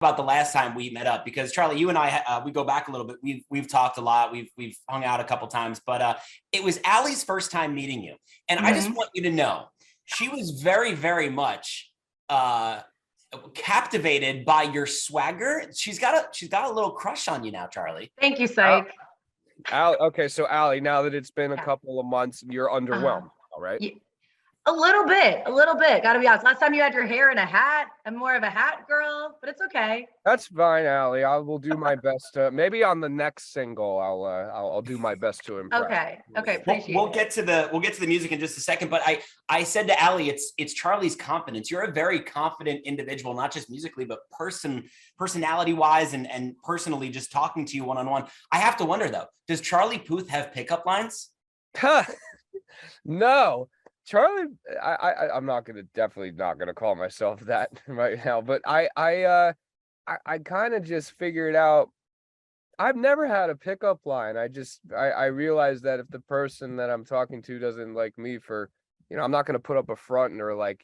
about the last time we met up, because Charlie, you and I, we go back a little bit. We've talked a lot. We've hung out a couple times, but it was Ally's first time meeting you, and I just want you to know she was very, very much captivated by your swagger. She's got a little crush on you now, Charlie. Thank you, Syke. Okay, so Ally, now that it's been a couple of months, you're underwhelmed, all right? Yeah. A little bit. Gotta be honest. Last time you had your hair in a hat. I'm more of a hat girl, but it's okay. That's fine, Ally. I will do my best. Maybe on the next single, I'll do my best to impress. Okay. Appreciate we'll get to the music in just a second. But I said to Ally, it's Charlie's confidence. You're a very confident individual, not just musically, but personality wise, and personally, just talking to you one on one. I have to wonder though, does Charlie Puth have pickup lines? No. Charlie, I'm definitely not gonna call myself that right now, but I kind of just figured out I've never had a pickup line. I realized that if the person that I'm talking to doesn't like me for, I'm not gonna put up a front or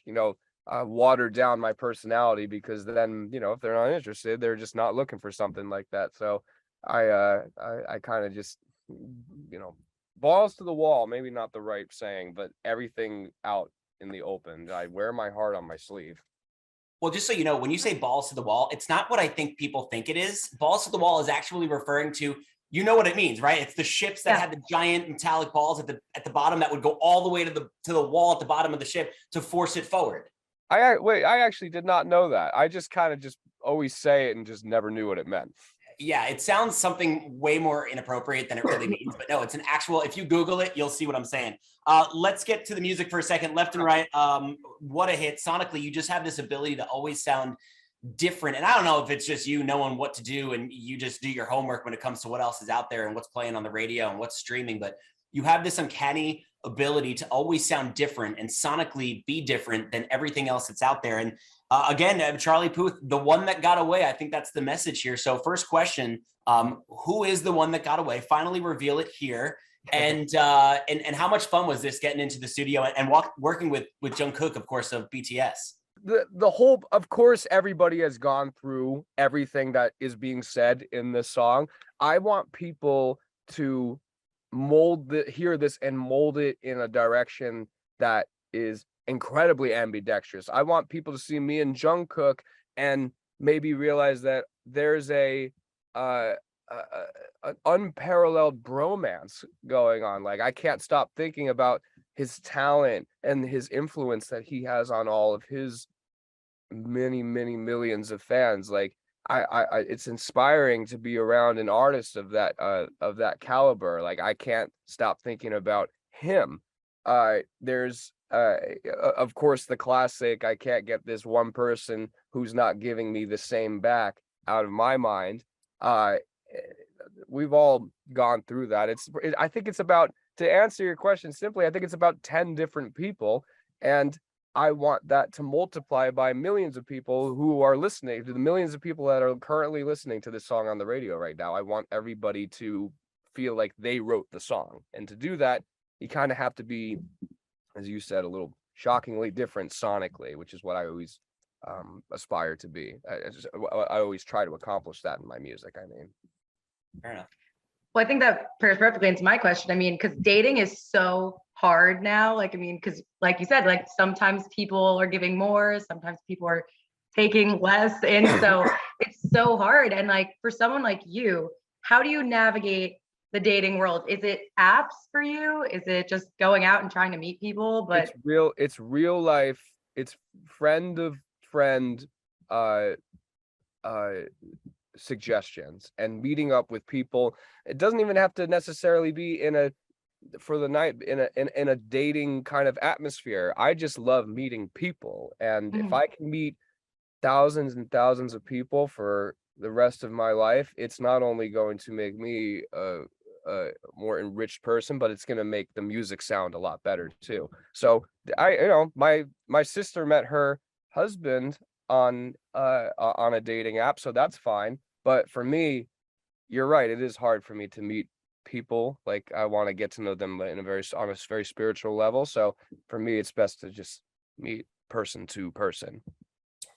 water down my personality, because then, if they're not interested, they're just not looking for something like that. So I kind of just, balls to the wall, maybe not the right saying, but everything out in the open. I wear my heart on my sleeve. Well, just so you know, when you say balls to the wall, it's not what I think people think it is. Balls to the wall is actually referring to, you know what it means, right? It's the ships that had the giant metallic balls at the bottom that would go all the way to the wall at the bottom of the ship to force it forward. I actually did not know that. I just kind of just always say it and just never knew what it meant. Yeah, it sounds something way more inappropriate than it really means, but no, it's an actual, if you Google it, you'll see what I'm saying. Let's get to the music for a second. Left and Right, what a hit. Sonically, you just have this ability to always sound different. And I don't know if it's just you knowing what to do and you just do your homework when it comes to what else is out there and what's playing on the radio and what's streaming, but you have this uncanny ability to always sound different and sonically be different than everything else that's out there. And again, Charlie Puth, the one that got away. I think that's the message here. So first question, who is the one that got away? Finally reveal it here. And how much fun was this getting into the studio and working with Jungkook, of course, of BTS? The whole, of course, everybody has gone through everything that is being said in this song. I want people to hear this and mold it in a direction that is incredibly ambidextrous. I want people to see me and Jungkook and maybe realize that there's an unparalleled bromance going on. Like, I can't stop thinking about his talent and his influence that he has on all of his many, many millions of fans. Like, it's inspiring to be around an artist of that caliber. Like, I can't stop thinking about him. There's of course the classic, I can't get this one person who's not giving me the same back out of my mind. We've all gone through that. I think it's about, to answer your question simply, I think it's about 10 different people, and I want that to multiply by millions of people who are listening, to the millions of people that are currently listening to this song on the radio right now. I want everybody to feel like they wrote the song. And to do that, you kind of have to be, as you said, a little shockingly different sonically, which is what I always aspire to be. I always try to accomplish that in my music. I mean, fair enough. Well, I think that pairs perfectly into my question. I mean, because dating is so hard now. Like, I mean, because like you said, like sometimes people are giving more, sometimes people are taking less. And so it's so hard. And like, for someone like you, how do you navigate the dating world? Is it apps for you? Is it just going out and trying to meet people? But it's real life. It's friend of friend suggestions and meeting up with people. It doesn't even have to necessarily be in a dating kind of atmosphere. I just love meeting people, and if I can meet thousands and thousands of people for the rest of my life, it's not only going to make me a more enriched person, but it's going to make the music sound a lot better too. So my sister met her husband on a dating app, so that's fine. But for me, you're right, it is hard for me to meet people. Like, I want to get to know them on a very spiritual level. So for me, it's best to just meet person to person.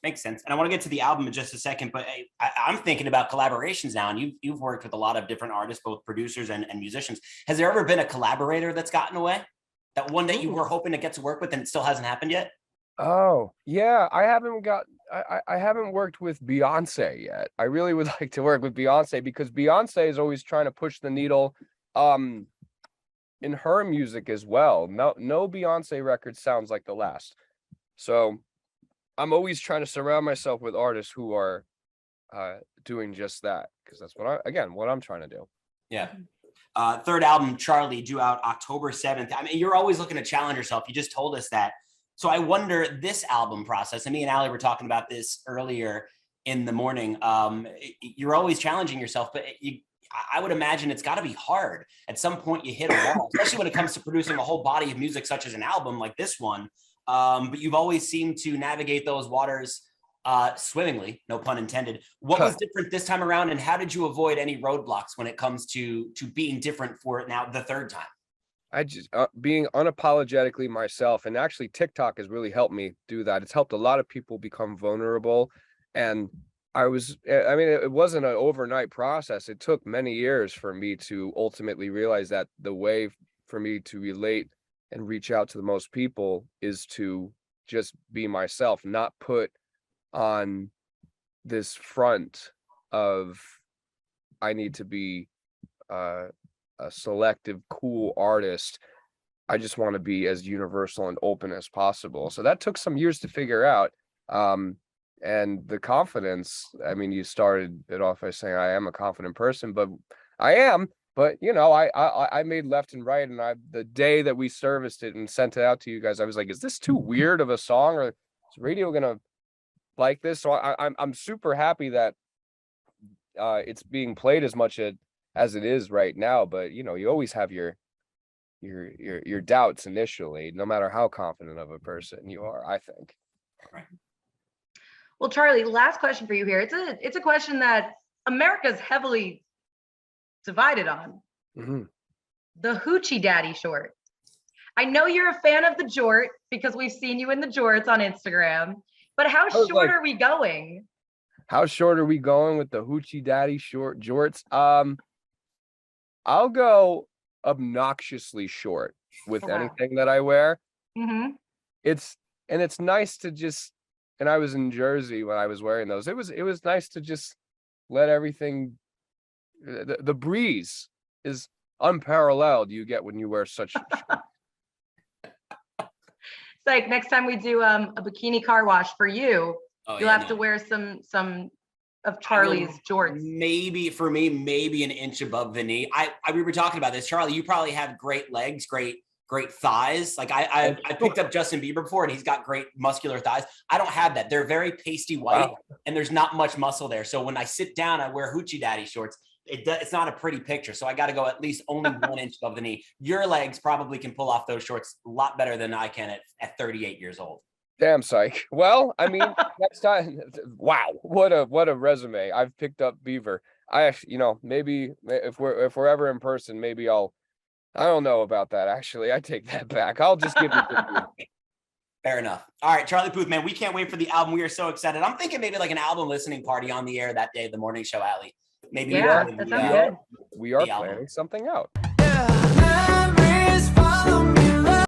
Makes sense. And I want to get to the album in just a second, but I'm thinking about collaborations now, and you've worked with a lot of different artists, both producers and musicians. Has there ever been a collaborator that's gotten away? That one that you were hoping to get to work with and it still hasn't happened yet? Oh, yeah. I haven't worked with Beyonce yet. I really would like to work with Beyonce because Beyonce is always trying to push the needle in her music as well. No Beyonce record sounds like the last. So I'm always trying to surround myself with artists who are doing just that, because that's what I'm trying to do. Yeah. Third album, Charlie, due out October 7th. I mean, you're always looking to challenge yourself. You just told us that. So I wonder this album process, and me and Ally were talking about this earlier in the morning. You're always challenging yourself, but I would imagine it's got to be hard. At some point you hit a wall, especially when it comes to producing a whole body of music, such as an album like this one. But you've always seemed to navigate those waters swimmingly, no pun intended. What was different this time around, and how did you avoid any roadblocks when it comes to being different for it now the third time? I just being unapologetically myself, and actually TikTok has really helped me do that. It's helped a lot of people become vulnerable, and it wasn't an overnight process. It took many years for me to ultimately realize that the way for me to relate and reach out to the most people is to just be myself, not put on this front of I need to be a selective cool artist. I just want to be as universal and open as possible. So that took some years to figure out. And the confidence, I mean, you started it off by saying I am a confident person, but I am. But I made Left and Right, and the day that we serviced it and sent it out to you guys, I was like, is this too weird of a song, or is radio gonna like this? So I'm super happy that it's being played as much as it is right now. But you always have your doubts initially, no matter how confident of a person you are, I think. Right. Well, Charlie, last question for you here. It's a question that America's heavily divided on. Mm-hmm. The Hoochie Daddy short. I know you're a fan of the jort because we've seen you in the jorts on Instagram, but how short are we going? How short are we going with the Hoochie Daddy jorts? I'll go obnoxiously short with anything that I wear. Mm-hmm. It's nice to just, and I was in Jersey when I was wearing those. It was nice to just let everything. The breeze is unparalleled. You get when you wear such. It's like next time we do a bikini car wash for you, you'll have to wear some of Charlie's jorts. Maybe for me, maybe an inch above the knee. We were talking about this, Charlie. You probably have great legs, great thighs. Like I picked up Justin Bieber before, and he's got great muscular thighs. I don't have that. They're very pasty white, and there's not much muscle there. So when I sit down, I wear Hoochie Daddy shorts. It's not a pretty picture. So I got to go at least only 1 inch above the knee. Your legs probably can pull off those shorts a lot better than I can at 38 years old. Damn, Syke. Well, I mean, next time. Wow, what a resume. I've picked up Beaver. I actually, maybe if we're ever in person, maybe I don't know about that. Actually, I take that back. I'll just give you. Fair enough. All right, Charlie Puth, man, we can't wait for the album. We are so excited. I'm thinking maybe like an album listening party on the air that day, the morning show, Ally. Maybe that sounds good. We are planning something out. Yeah.